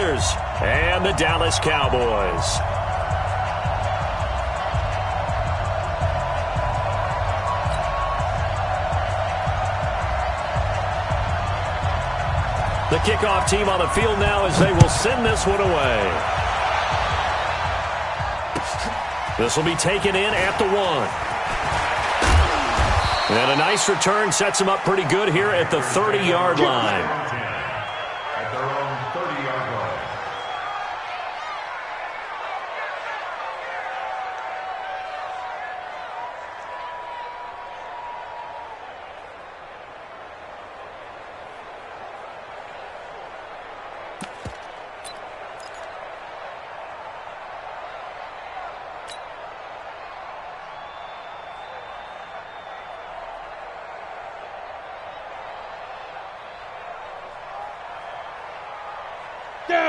Panthers and the Dallas Cowboys. The kickoff team on the field now as they will send this one away. This will be taken in at the 1. And a nice return sets them up pretty good here at the 30-yard line. At their own 30-yard line.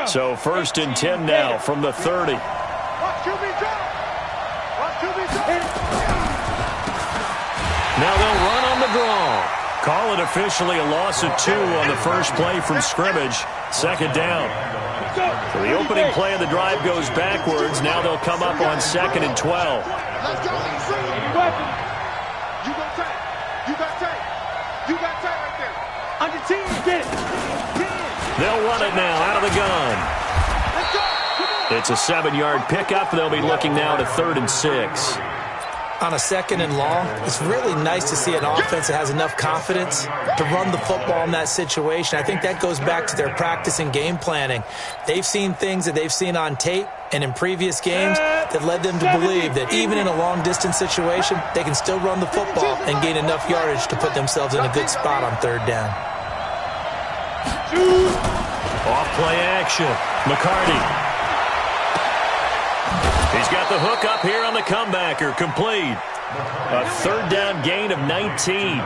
So 1st and 10 now from the 30. Now they'll run on the draw. Call it officially a loss of 2 on the first play from scrimmage. 2nd down. So the opening play of the drive goes backwards. Now they'll come up on 2nd and 12. Under 10, get it. They'll run it now out of the gun. It's a 7-yard pickup. They'll be looking now to 3rd and 6. On a 2nd and long, it's really nice to see an offense that has enough confidence to run the football in that situation. I think that goes back to their practice and game planning. They've seen things that they've seen on tape and in previous games that led them to believe that even in a long-distance situation, they can still run the football and gain enough yardage to put themselves in a good spot on 3rd down. Off play action. McCarty. He's got the hook up here on the comebacker. Complete. A 3rd down gain of 19.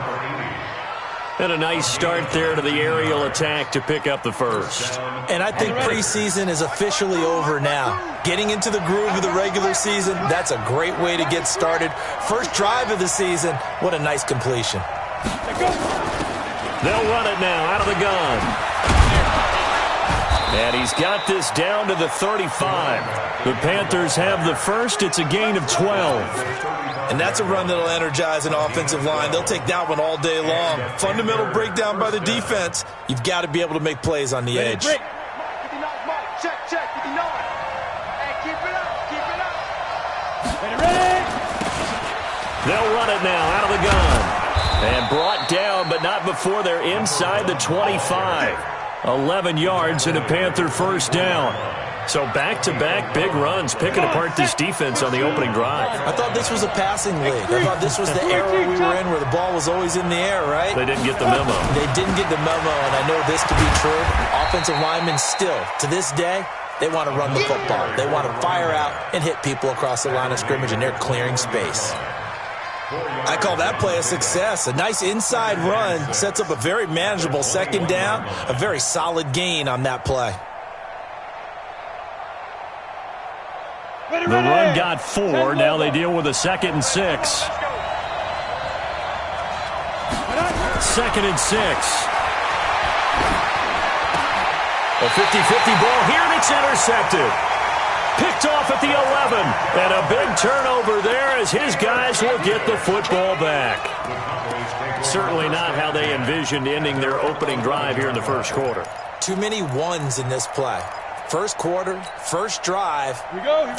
And a nice start there to the aerial attack to pick up the 1st. And I think preseason is officially over now. Getting into the groove of the regular season, that's a great way to get started. First drive of the season, what a nice completion. They'll run it now out of the gun. And he's got this down to the 35. The Panthers have the 1st. It's a gain of 12. And that's a run that'll energize an offensive line. They'll take that one all day long. Fundamental breakdown by the defense. You've got to be able to make plays on the edge. Check, 59. Hey, keep it up. Ready. They'll run it now out of the gun. And brought down, but not before they're inside the 25. 11 yards and a Panther 1st down. So back-to-back big runs picking apart this defense on the opening drive. I thought this was a passing league. I thought this was the era we were in where the ball was always in the air, right? They didn't get the memo. They didn't get the memo, and I know this to be true. Offensive linemen still, to this day, they want to run the football. They want to fire out and hit people across the line of scrimmage, and they're clearing space. I call that play a success. A nice inside run sets up a very manageable 2nd down, a very solid gain on that play. The run got 4. Now they deal with a 2nd and 6. 2nd and 6. A 50-50 ball here, and it's intercepted. Picked off at the 11. And a big turnover there as his guys will get the football back. Certainly not how they envisioned ending their opening drive here in the 1st quarter. Too many ones in this play. 1st quarter, 1st drive,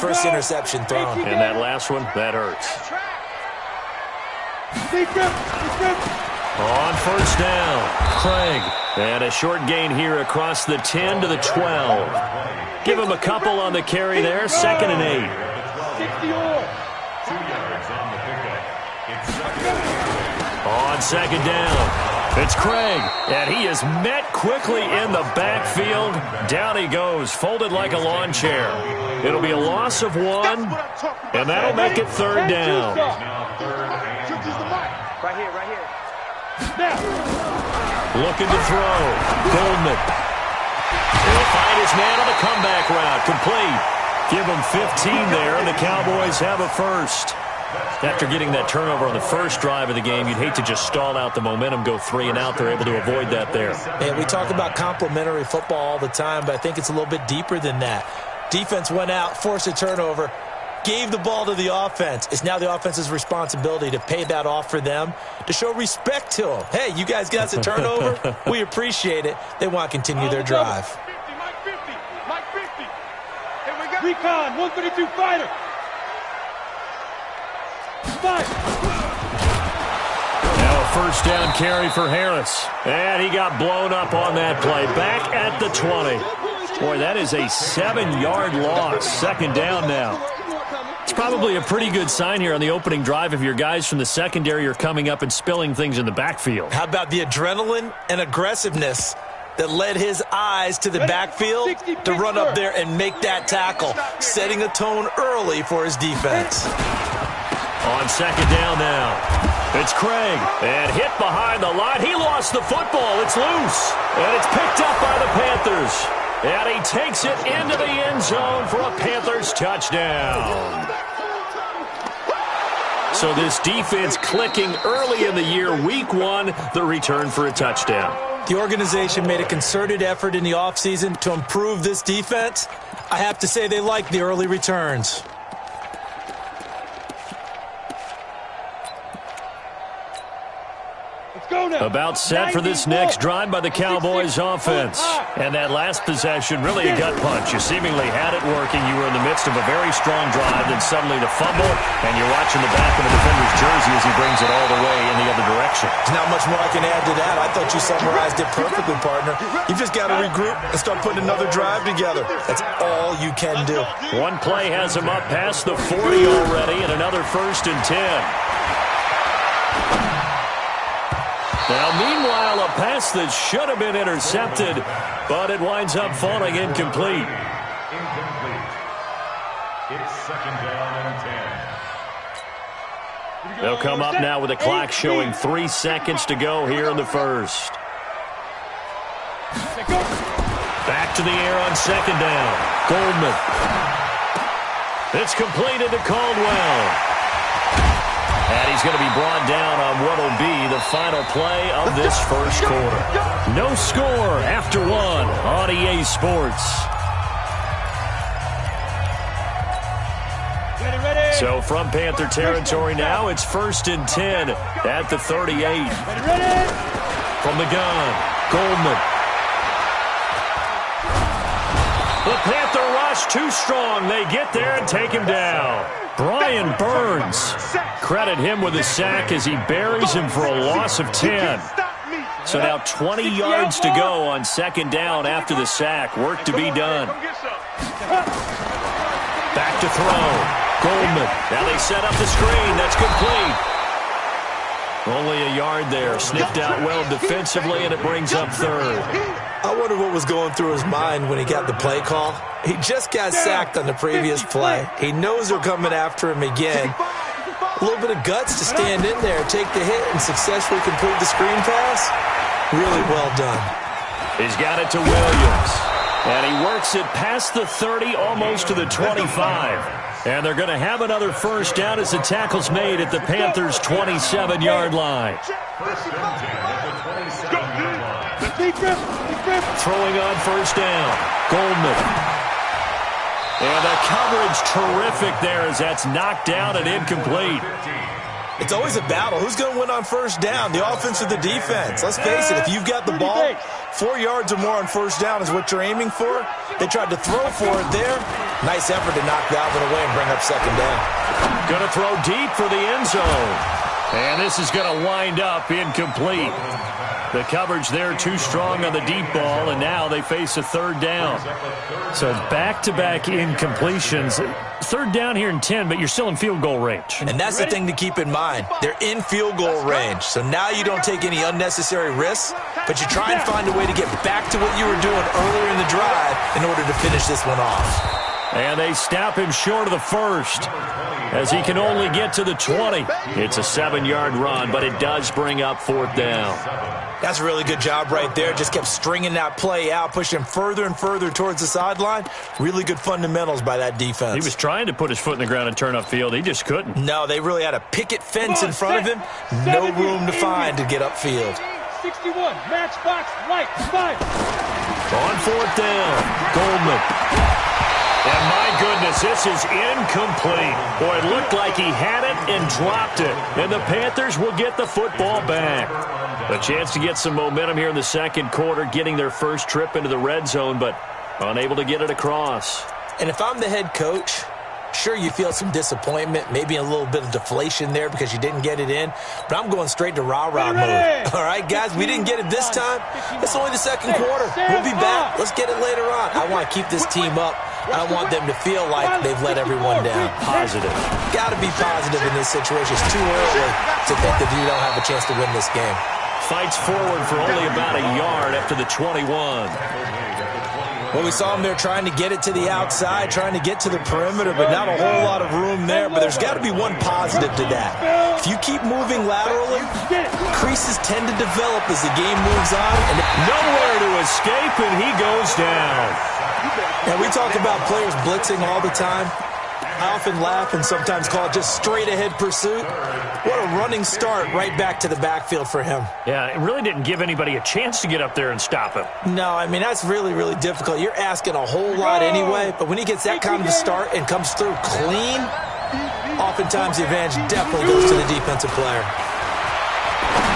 1st interception thrown. And that last one, that hurts. On 1st down, Craig. And a short gain here across the 10 to the 12. Give him a couple on the carry there. 2nd and 8. 2 yards on the pickup. On 2nd down, it's Craig. And he is met quickly in the backfield. Down he goes, folded like a lawn chair. It'll be a loss of 1, and that'll make it 3rd down. Right here. Looking to throw. Goldman. He'll find his man on the comeback route. Complete. Give him 15 there, and the Cowboys have a 1st. After getting that turnover on the first drive of the game, you'd hate to just stall out the momentum, go 3 and out. They're able to avoid that there. And we talk about complementary football all the time, but I think it's a little bit deeper than that. Defense went out, forced a turnover, gave the ball to the offense. It's now the offense's responsibility to pay that off for them, to show respect to them. Hey, you guys got us a turnover. We appreciate it. They want to continue their drive. Mike 50. Mike 50. Here we go. Recon, 132 fighter. Fight. Now a first down carry for Harris. And he got blown up on that play. Back at the 20. Boy, that is a 7-yard loss. Second down now. It's probably a pretty good sign here on the opening drive if your guys from the secondary are coming up and spilling things in the backfield. How about the adrenaline and aggressiveness that led his eyes to the backfield to run up there and make that tackle, setting a tone early for his defense. On second down now, it's Craig, and hit behind the line. He lost the football. It's loose, and it's picked up by the Panthers. And he takes it into the end zone for a Panthers touchdown. So this defense clicking early in the year. Week 1, the return for a touchdown. The organization made a concerted effort in the offseason to improve this defense. I have to say they like the early returns. About set for this next drive by the Cowboys offense. And that last possession, really a gut punch. You seemingly had it working. You were in the midst of a very strong drive, then suddenly the fumble, and you're watching the back of the defender's jersey as he brings it all the way in the other direction. There's not much more I can add to that. I thought you summarized it perfectly, partner. You've just got to regroup and start putting another drive together. That's all you can do. One play has him up past the 40 already, and another 1st and 10. Now, meanwhile, a pass that should have been intercepted, but it winds up falling incomplete. Incomplete. It's second down and 10. They'll come up now with a clock showing 3 seconds to go here in the first. Back to the air on second down. Goldman. It's completed to Caldwell. And he's going to be brought down on what will be the final play of this first quarter. No score after 1 on EA Sports. So from Panther territory now, it's 1st and 10 at the 38. From the gun, Goldman. The Panther rush too strong. They get there and take him down. Brian Burns, credit him with a sack as he buries him for a loss of 10. So now 20 yards to go on second down after the sack. Work to be done. Back to throw. Goldman. Now they set up the screen. That's complete. Only a yard there. Sniffed out well defensively, and it brings up 3rd. I wonder what was going through his mind when he got the play call. He just got sacked on the previous play. He knows they're coming after him again. A little bit of guts to stand in there, take the hit, and successfully complete the screen pass. Really well done. He's got it to Williams. And he works it past the 30, almost to the 25. And they're going to have another first down as the tackle's made at the Panthers' 27-yard line. Throwing on first down. Goldman. And the coverage terrific there as that's knocked down and incomplete. It's always a battle. Who's going to win on first down, the offense or the defense? Let's face it, if you've got the ball, 4 yards or more on first down is what you're aiming for. They tried to throw for it there. Nice effort to knock that one away and bring up second down. Going to throw deep for the end zone. And this is going to wind up incomplete. The coverage there too strong on the deep ball, and now they face a 3rd down. So back-to-back incompletions. 3rd down here in 10, but you're still in field goal range. And that's the thing to keep in mind. They're in field goal range. So now you don't take any unnecessary risks, but you try and find a way to get back to what you were doing earlier in the drive in order to finish this one off. And they snap him short of the first as he can only get to the 20. It's a 7-yard run, but it does bring up 4th down. That's a really good job right there. Just kept stringing that play out, pushing him further and further towards the sideline. Really good fundamentals by that defense. He was trying to put his foot in the ground and turn upfield. He just couldn't. No, they really had a picket fence in front of him. No room to find to get upfield. 61, matchbox, right, 5. On fourth down, Goldman. And my goodness, this is incomplete. Boy, it looked like he had it and dropped it. And the Panthers will get the football back. A chance to get some momentum here in the second quarter, getting their first trip into the red zone, but unable to get it across. And if I'm the head coach, sure, you feel some disappointment, maybe a little bit of deflation there because you didn't get it in, but I'm going straight to rah-rah mode. All right, guys, we didn't get it this time. It's only the second quarter. We'll be back. Let's get it later on. I want to keep this team up. I don't want them to feel like they've let everyone down. Positive. Got to be positive in this situation. It's too early to think that you don't have a chance to win this game. Fights forward for only about a yard after the 21. Well, we saw him there trying to get it to the outside, trying to get to the perimeter, but not a whole lot of room there. But there's got to be one positive to that. If you keep moving laterally, creases tend to develop as the game moves on. And nowhere to escape, and he goes down. Now, we talk about players blitzing all the time. I often laugh and sometimes call it just straight-ahead pursuit. What a running start right back to the backfield for him. Yeah, it really didn't give anybody a chance to get up there and stop him. No, I mean, that's really, really difficult. You're asking a whole lot anyway, but when he gets that kind of a start and comes through clean, oftentimes the advantage definitely goes to the defensive player.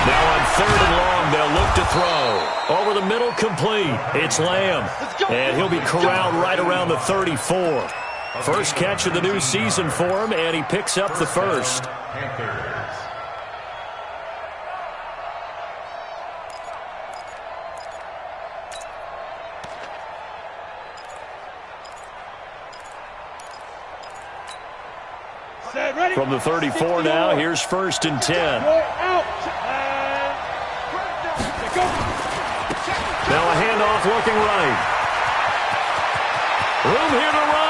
Now on third and long, they'll look to throw. Over the middle, complete. It's Lamb, and he'll be corralled right around the 34. First catch of the new season for him, and he picks up the first. From the 34 now, here's first and 10. Now a handoff looking right. Room here to run.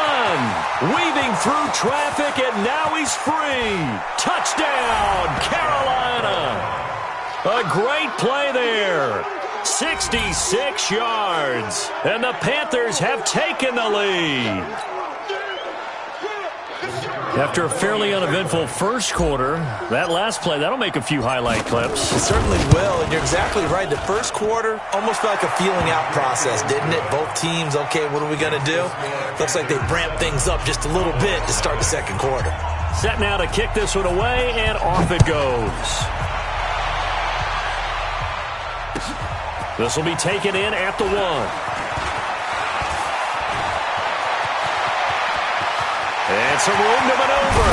Weaving through traffic, and now he's free. Touchdown, Carolina. A great play there. 66 yards. And the Panthers have taken the lead. After a fairly uneventful first quarter, that last play, that'll make a few highlight clips. It certainly will, and you're exactly right. The first quarter almost felt like a feeling out process, didn't it? Both teams, okay, what are we going to do? Looks like they ramped things up just a little bit to start the second quarter. Set now to kick this one away, and off it goes. This will be taken in at the 1. And some room to maneuver.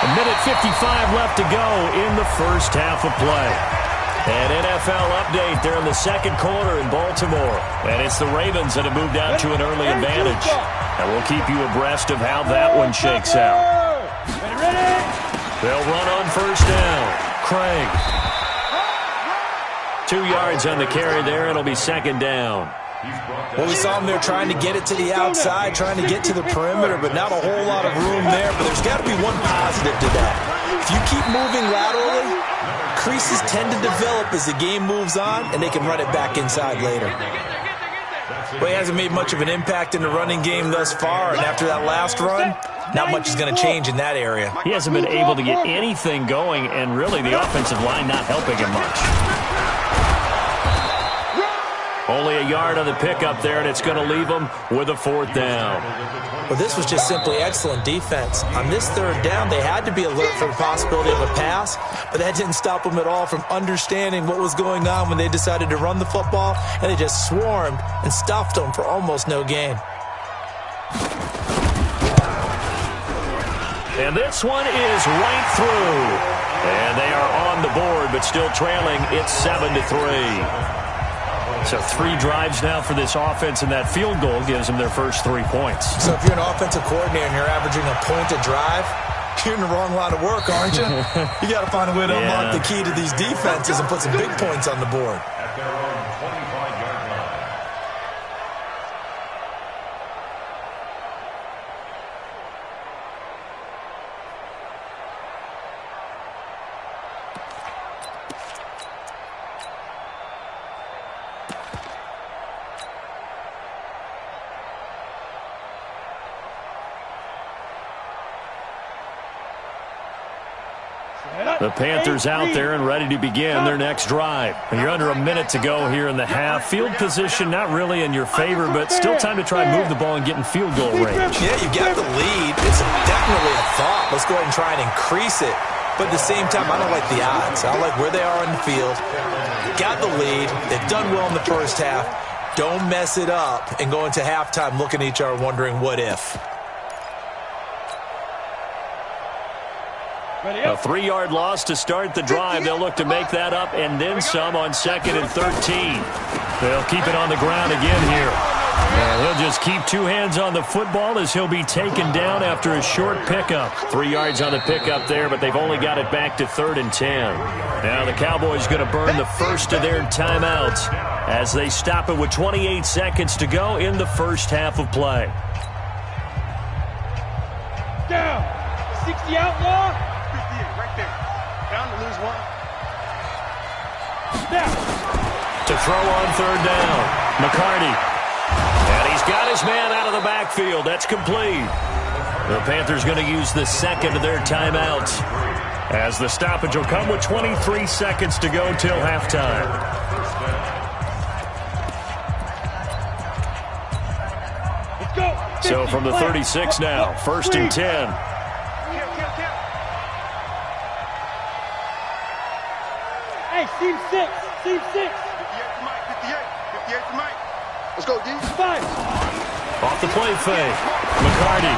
A minute 55 left to go in the first half of play. An NFL update there in the second quarter in Baltimore. And it's the Ravens that have moved out to an early advantage. And we'll keep you abreast of how that one shakes out. They'll run on first down. Craig. 2 yards on the carry there. It'll be second down. Well, we saw him there trying to get it to the outside, trying to get to the perimeter, but not a whole lot of room there. But there's got to be one positive to that. If you keep moving laterally, creases tend to develop as the game moves on, and they can run it back inside later. Well, he hasn't made much of an impact in the running game thus far, and after that last run, not much is going to change in that area. He hasn't been able to get anything going, and really the offensive line not helping him much. Only a yard on the pickup there, and it's going to leave him with a fourth down. Well, this was just simply excellent defense. On this third down, they had to be alert for the possibility of a pass, but that didn't stop them at all from understanding what was going on when they decided to run the football, and they just swarmed and stuffed them for almost no gain. And this one is right through. And they are on the board, but still trailing. It's 7-3. So 3 drives now for this offense, and that field goal gives them their first 3 points. So if you're an offensive coordinator and you're averaging a point a drive, you're in the wrong line of work, aren't you? You got to find a way to unlock the key to these defenses and put some big points on the board. The Panthers out there and ready to begin their next drive. You're under a minute to go here in the half. Field position not really in your favor, but still time to try and move the ball and get in field goal range. Yeah, you got the lead. It's definitely a thought. Let's go ahead and try and increase it. But at the same time, I don't like the odds. I don't like where they are in the field. Got the lead. They've done well in the first half. Don't mess it up and go into halftime looking at each other wondering what if. A 3-yard loss to start the drive. They'll look to make that up and then some on 2nd and 13. They'll keep it on the ground again here. And he'll just keep 2 hands on the football as he'll be taken down after a short pickup. 3 yards on the pickup there, but they've only got it back to 3rd and 10. Now the Cowboys going to burn the first of their timeouts as they stop it with 28 seconds to go in the first half of play. Down. 60 outlaw. 58 right there. Down to lose 1. Down. To throw on 3rd down. McCarty. And he's got his man out of the backfield. That's complete. The Panthers going to use the second of their timeouts as the stoppage will come with 23 seconds to go till halftime. Let's go. 50, So from the 36 now, 1st and 10. Hey, seam 6. Seam 6. 58 to Mike. 58 to Mike. Let's go, D. 5. Off the play fake. McCarty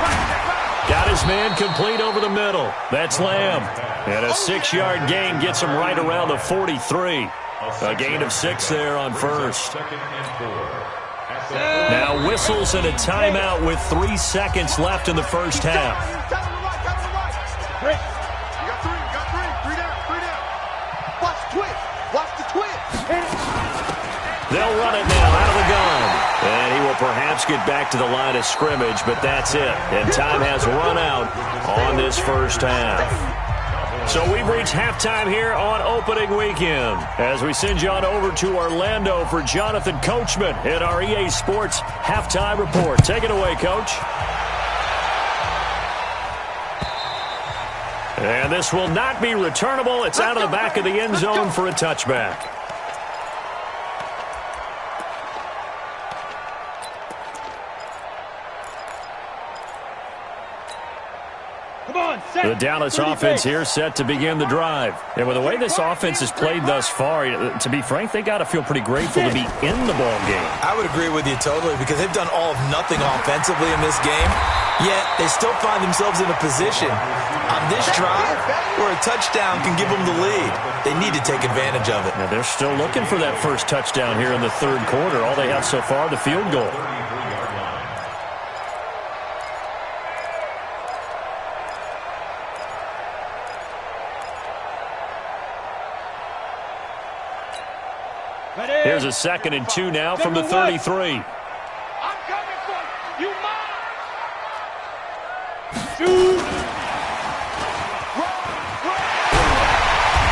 got his man complete over the middle. That's Lamb. And a 6-yard gain gets him right around the 43. A gain of 6 there on first. Now whistles and a timeout with 3 seconds left in the first half. You got 3. You got 3. 3 down. 3 down. Watch the twist. Watch the twist. They'll run it now out of the gun. And he will perhaps get back to the line of scrimmage, but that's it. And time has run out on this first half. So we've reached halftime here on opening weekend as we send you on over to Orlando for Jonathan Coachman in our EA Sports Halftime Report. Take it away, Coach. And this will not be returnable. It's out of the back of the end zone for a touchback. The Dallas offense here set to begin the drive. And with the way this offense has played thus far, to be frank, they got to feel pretty grateful to be in the ball game. I would agree with you totally because they've done all of nothing offensively in this game, yet they still find themselves in a position on this drive where a touchdown can give them the lead. They need to take advantage of it. Now they're still looking for that first touchdown here in the 3rd quarter. All they have so far, the field goal. Here's a 2nd and 2 now from the 33. I'm coming for you. You mine. Shoot.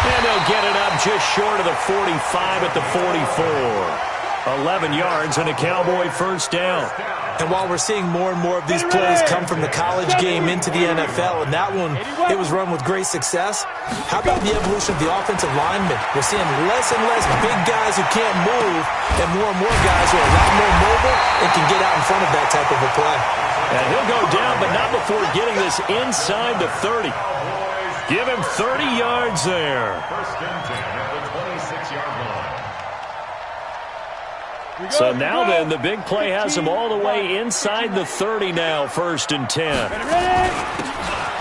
And they'll get it up just short of the 45 at the 44. 11 yards and a Cowboy first down. And while we're seeing more and more of these plays come from the college game into the NFL, and that one, it was run with great success, how about the evolution of the offensive linemen? We're seeing less and less big guys who can't move and more guys who are a lot more mobile and can get out in front of that type of a play. And he'll go down, but not before getting this inside the 30. Give him 30 yards there. 1st and 10 at the 26-yard line. So now then, the big play has him all the way inside the 30 now, 1st and 10.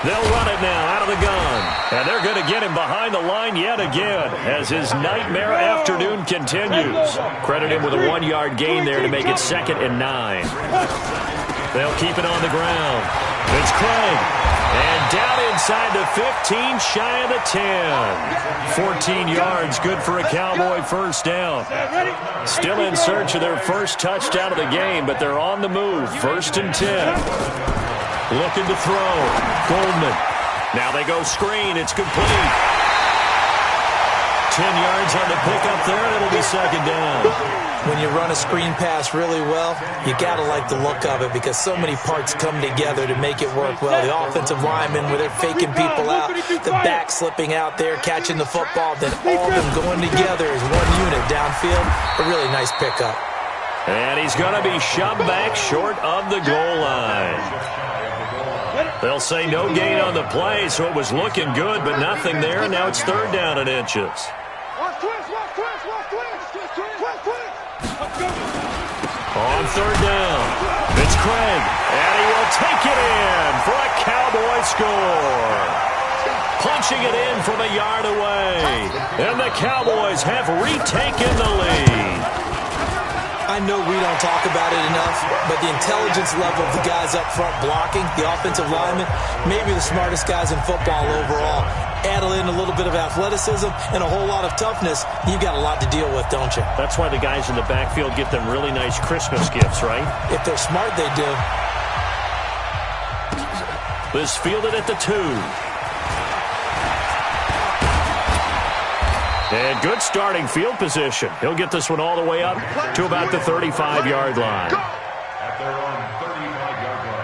They'll run it now out of the gun. And they're going to get him behind the line yet again as his nightmare afternoon continues. Credit him with a 1-yard gain there to make it 2nd and 9. They'll keep it on the ground. It's Craig. And down inside the 15, shy of the 10. 14 yards, good for a Cowboy first down. Still in search of their first touchdown of the game, but they're on the move. 1st and 10. Looking to throw. Goldman. Now they go screen. It's complete. 10 yards on the pickup there, and it'll be second down. When you run a screen pass really well, you got to like the look of it because so many parts come together to make it work well. The offensive linemen, where they're faking people out, the back slipping out there, catching the football, then all of them going together as one unit downfield. A really nice pickup. And he's going to be shoved back short of the goal line. They'll say no gain on the play, so it was looking good, but nothing there, and now it's third down and inches. On third down, it's Craig, and he will take it in for a Cowboy score. Punching it in from a yard away, and the Cowboys have retaken the lead. I know we don't talk about it enough, but the intelligence level of the guys up front blocking, the offensive linemen, maybe the smartest guys in football overall. Add in a little bit of athleticism and a whole lot of toughness, you've got a lot to deal with, don't you? That's why the guys in the backfield get them really nice Christmas gifts, right? If they're smart, they do. This fielded at the 2. And good starting field position. He'll get this one all the way up to about the 35-yard line. At their own 35-yard line.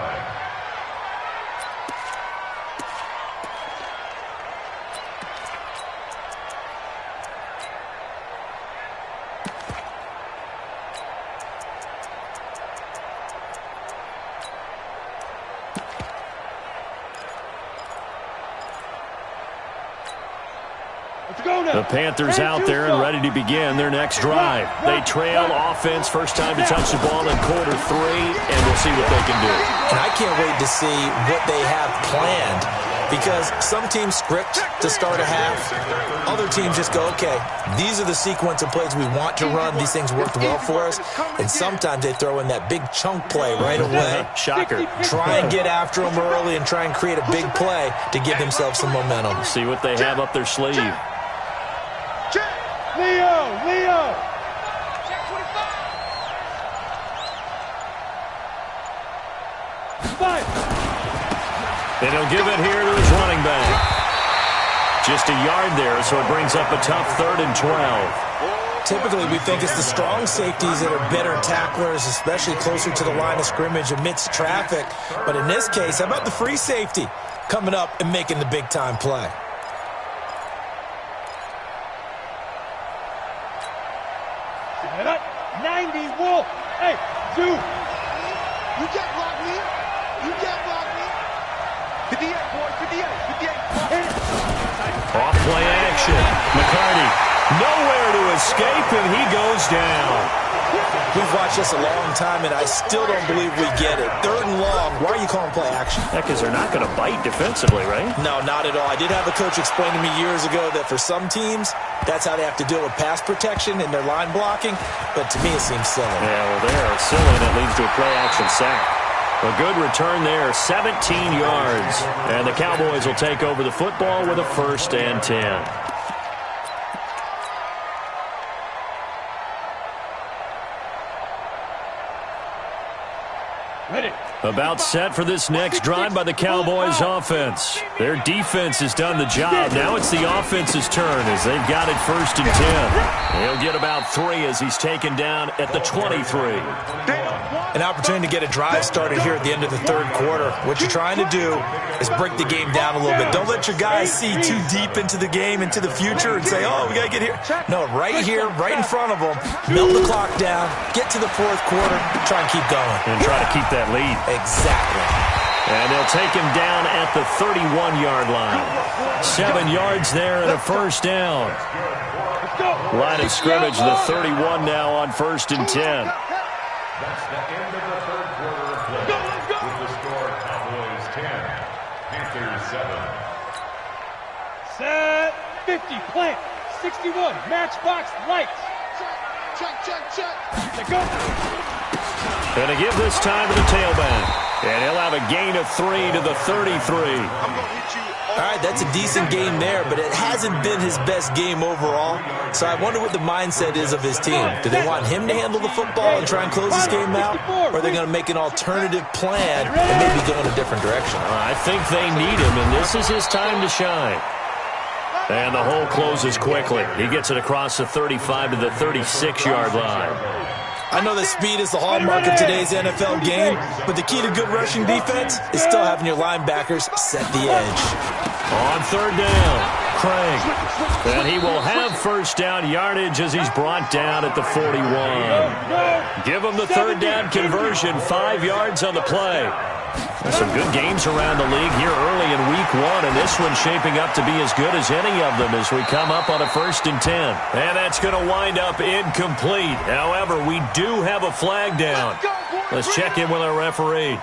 The Panthers out there and ready to begin their next drive. They trail offense, first time to touch the ball in quarter 3, and we'll see what they can do. And I can't wait to see what they have planned because some teams script to start a half. Other teams just go, okay, these are the sequence of plays we want to run. These things worked well for us. And sometimes they throw in that big chunk play right away. Shocker. Try and get after them early and try and create a big play to give themselves some momentum. See what they have up their sleeve. Leo! Check 25! And he'll give it here to his running back. Just a yard there, so it brings up a tough 3rd and 12. Typically, we think it's the strong safeties that are better tacklers, especially closer to the line of scrimmage amidst traffic. But in this case, how about the free safety coming up and making the big-time play? Head up, 90, Wolf. Hey, Zoo. You can't block me. You can't block me. 58, boys, 58. Off play action. McCarty nowhere to escape, and he goes down. We've watched this a long time, and I still don't believe we get it. 3rd and long. Why are you calling play action? Heck, because they're not going to bite defensively, right? No, not at all. I did have a coach explain to me years ago that for some teams, that's how they have to deal with pass protection and their line blocking. But to me, it seems silly. Yeah, well, there, it's silly, and it leads to a play action sack. A good return there, 17 yards. And the Cowboys will take over the football with a 1st and 10. Ready. About set for this next drive by the Cowboys offense. Their defense has done the job. Now it's the offense's turn as they've got it 1st and 10. He'll get about 3 as he's taken down at the 23. An opportunity to get a drive started here at the end of the 3rd quarter. What you're trying to do is break the game down a little bit. Don't let your guys see too deep into the game, into the future, and say, oh, we got to get here. No, right here, right in front of them, melt the clock down, get to the 4th quarter, try and keep going. And try to keep that lead. Exactly. And they'll take him down at the 31-yard line. 7 yards there and a 1st down. Line of scrimmage, the 31 now on 1st and 10. That's the end of the 3rd quarter of play. With the score, Cowboys 10, Panthers 7. Set. 50, plant. 61, matchbox, lights. Check. Let go. And to give this time to the tailback. And he'll have a gain of 3 to the 33. I'm going to hit you. All right, that's a decent game there, but it hasn't been his best game overall. So I wonder what the mindset is of his team. Do they want him to handle the football and try and close this game out? Or are they going to make an alternative plan and maybe go in a different direction? I think they need him, and this is his time to shine. And the hole closes quickly. He gets it across the 35 to the 36-yard line. I know that speed is the hallmark of today's NFL game, but the key to good rushing defense is still having your linebackers set the edge. On third down, Craig. And he will have first down yardage as he's brought down at the 41. Give him the third down conversion, 5 yards on the play. There's some good games around the league here early in week 1, and this one's shaping up to be as good as any of them as we come up on a 1st and 10. And that's going to wind up incomplete. However, we do have a flag down. Let's check in with our referee.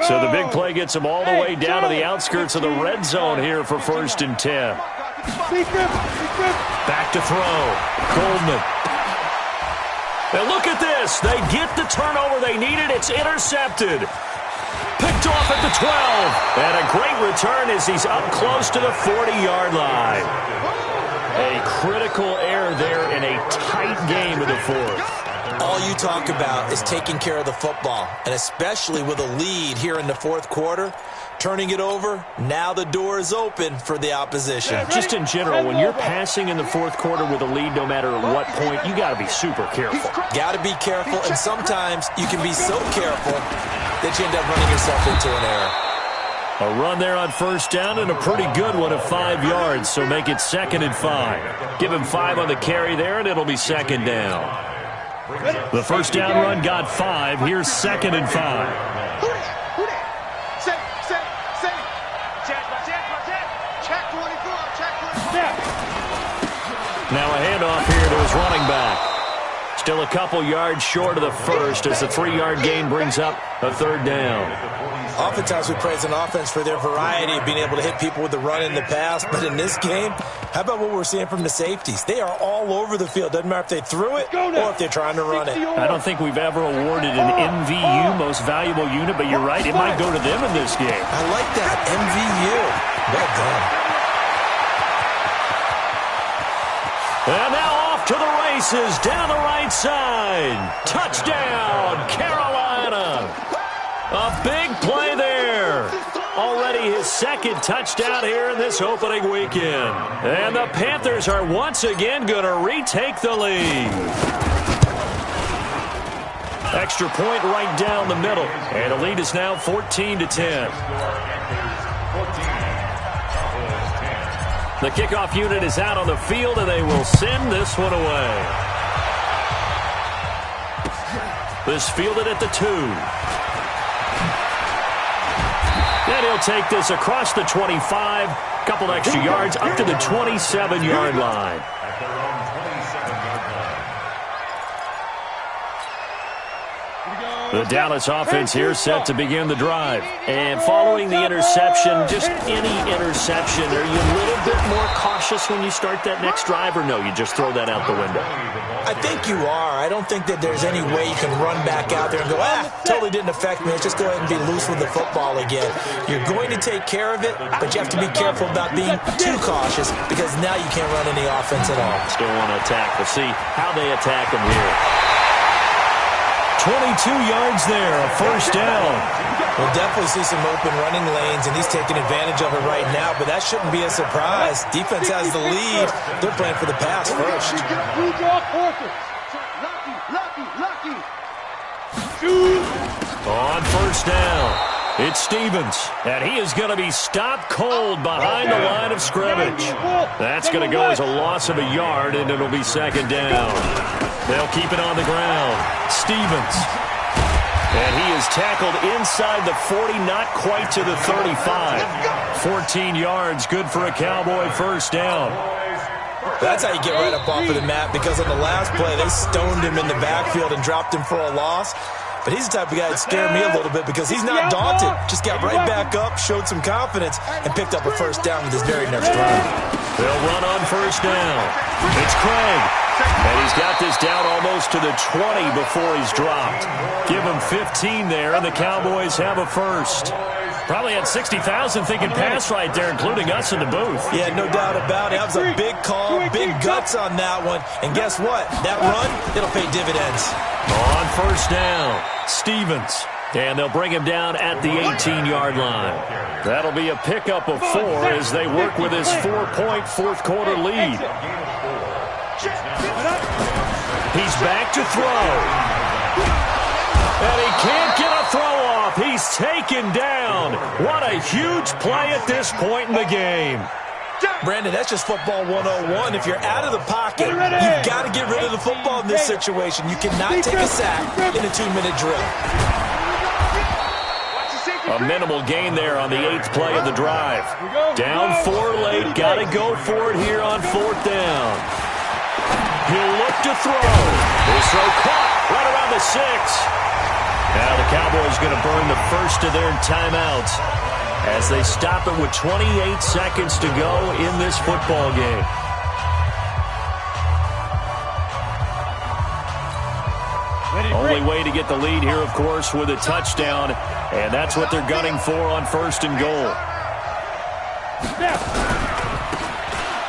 So the big play gets him all the way down to the outskirts of the red zone here for 1st and 10. Back to throw. Goldman. And look at this. They get the turnover they needed. It's intercepted. Picked off at the 12. And a great return as he's up close to the 40-yard line. A critical error there in a tight game of the 4th. All you talk about is taking care of the football, and especially with a lead here in the 4th quarter, turning it over, now the door is open for the opposition. Just in general, when you're passing in the 4th quarter with a lead, no matter at what point, you got to be super careful. Got to be careful, and sometimes you can be so careful that you end up running yourself into an error. A run there on first down and a pretty good one of 5 yards, so make it 2nd and 5. Give him 5 on the carry there, and it'll be 2nd down. The first down run got 5. Here's 2nd and 5. Now a handoff here to his running back. Still a couple yards short of the first as the 3-yard gain brings up a 3rd down. Oftentimes we praise an offense for their variety of being able to hit people with the run in the pass, but in this game, how about what we're seeing from the safeties? They are all over the field. Doesn't matter if they threw it or if they're trying to run it. I don't think we've ever awarded an MVU, most valuable unit, but you're right, it might go to them in this game. I like that, MVU. Well done. And now off to the races, down the right side. Touchdown, Carolina. A big play there. Already his 2nd touchdown here in this opening weekend. And the Panthers are once again going to retake the lead. Extra point right down the middle. And the lead is now 14-10. The kickoff unit is out on the field, and they will send this one away. This fielded at the 2. And he'll take this across the 25, couple extra yards, up to the 27-yard line. The Dallas offense here set to begin the drive. And following the interception, just any interception, are you a little bit more cautious when you start that next drive, or no, you just throw that out the window? I think you are. I don't think that there's any way you can run back out there and go, totally didn't affect me. Let's just go ahead and be loose with the football again. You're going to take care of it, but you have to be careful about being too cautious because now you can't run any offense at all. Still want to attack. We'll see how they attack them here. 22 yards there, a first down. We'll definitely see some open running lanes, and he's taking advantage of it right now, but that shouldn't be a surprise. Defense has the lead. They're playing for the pass first. On first down, it's Stevens, and he is going to be stopped cold behind the line of scrimmage. That's going to go as a loss of a yard, and it'll be 2nd down. They'll keep it on the ground. Stevens. And he is tackled inside the 40, not quite to the 35. 14 yards, good for a Cowboy first down. That's how you get right up off of the mat, because on the last play, they stoned him in the backfield and dropped him for a loss. But he's the type of guy that scared me a little bit because he's not daunted. Just got right back up, showed some confidence, and picked up a first down with his very next drive. They'll run on first down. It's Craig. And he's got this down almost to the 20 before he's dropped. Give him 15 there, and the Cowboys have a first. Probably had 60,000 thinking pass right there, including us in the booth. Yeah, no doubt about it. That was a big call, big guts on that one. And guess what? That run, it'll pay dividends. On first down, Stevens. And they'll bring him down at the 18-yard line. That'll be a pickup of 4 as they work with his 4-point fourth-quarter lead. He's back to throw. And he can't get a throw off. He's taken down. What a huge play at this point in the game. Brandon, that's just football 101. If you're out of the pocket, you've got to get rid of the football in this situation. You cannot take a sack in a 2-minute drill. A minimal gain there on the 8th play of the drive. Down 4 late. Got to go for it here on 4th down. He'll look to throw. His throw caught right around the 6. Now the Cowboys going to burn the first of their timeouts as they stop it with 28 seconds to go in this football game. Only way to get the lead here, of course, with a touchdown, and that's what they're gunning for on 1st and goal.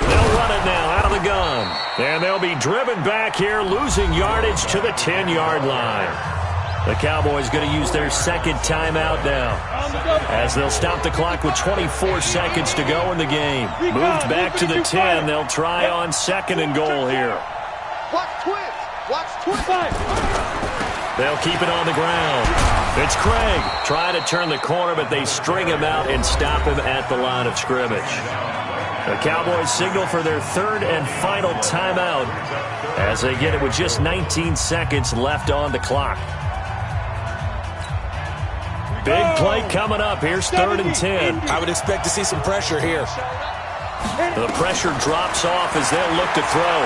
They'll run it now out of the gun, and they'll be driven back here, losing yardage to the 10-yard line. The Cowboys going to use their second timeout now as they'll stop the clock with 24 seconds to go in the game. Moved back to the 10. They'll try on 2nd and goal here. Watch twist. Watch twist. They'll keep it on the ground. It's Craig trying to turn the corner, but they string him out and stop him at the line of scrimmage. The Cowboys signal for their 3rd and final timeout as they get it with just 19 seconds left on the clock. Big play coming up. Here's 3rd and 10. I would expect to see some pressure here. The pressure drops off as they'll look to throw.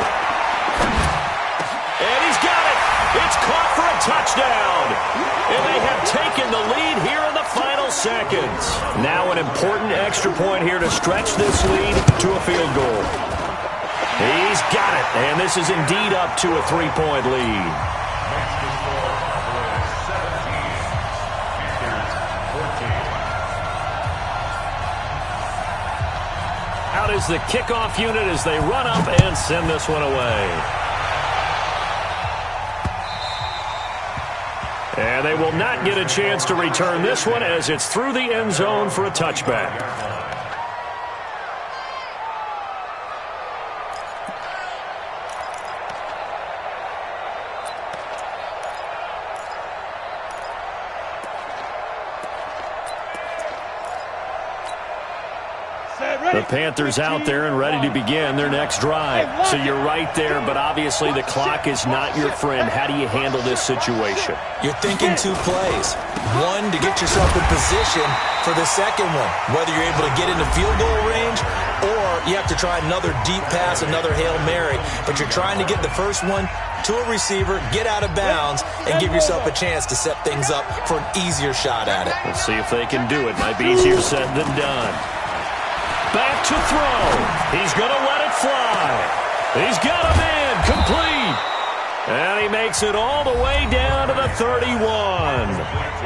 And he's got it. It's caught for a touchdown. And they have taken the lead here in the final seconds. Now an important extra point here to stretch this lead to a field goal. He's got it. And this is indeed up to a 3-point lead. Out is the kickoff unit as they run up and send this one away. And they will not get a chance to return this one as it's through the end zone for a touchback. The Panthers out there and ready to begin their next drive. So you're right there, but obviously the clock is not your friend. How do you handle this situation? You're thinking 2 plays. One, to get yourself in position for the second one, whether you're able to get into field goal range or you have to try another deep pass, another Hail Mary. But you're trying to get the first one to a receiver, get out of bounds, and give yourself a chance to set things up for an easier shot at it. We'll see if they can do it. Might be easier said than done. Back to throw. He's going to let it fly. He's got a man complete. And he makes it all the way down to the 31.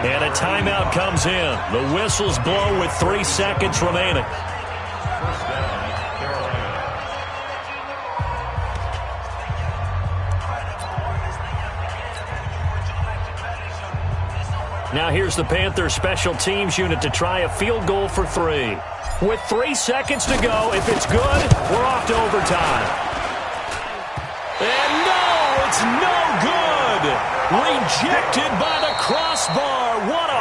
And a timeout comes in. The whistles blow with 3 seconds remaining. Now here's the Panthers special teams unit to try a field goal for 3. With 3 seconds to go, if it's good, we're off to overtime. And no, it's no good. Rejected by the crossbar. What a